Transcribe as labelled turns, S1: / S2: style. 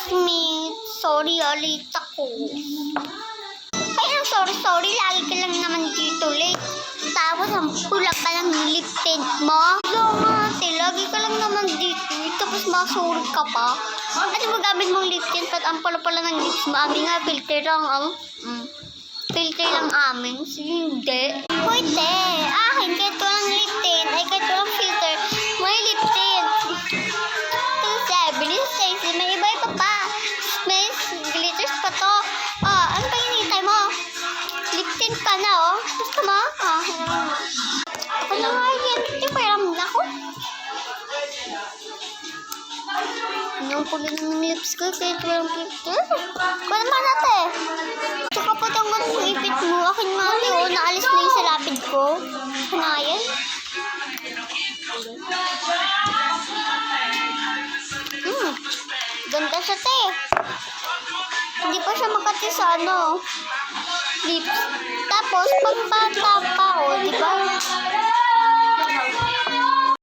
S1: classmate. Sorry, late ako. Ay, sorry. Lagi ka lang naman dito late. Tapos, ang pula pa lang yung lip tint mo. Oo nga, lagi ka lang naman dito. Tapos, masuri ka pa. Ano mo gamit mong lip tint? At ang pala ng lips mo. Amin nga, filter lang ang... filter lang amin. Hindi. Hoy, te. Akin, kahit walang lip tint. Ay, kahit walang filter. May lip tint. May iba pa. May glitters pa to. Oh, ano pa hinihintay mo? Lip tint ka na, oh. Gusto mo? Oh, ako na nga yan. Param na ako. Ang pula ng lips ko. Kahit walang filter. Kuha naman natin. Tsaka po itong ipit mo. Akin nga, oh. Naalis na yung sa lapid ko. Ano yan? Ganda siya, te. Hindi pa siya makati sa lips. Tapos, pag bata pa,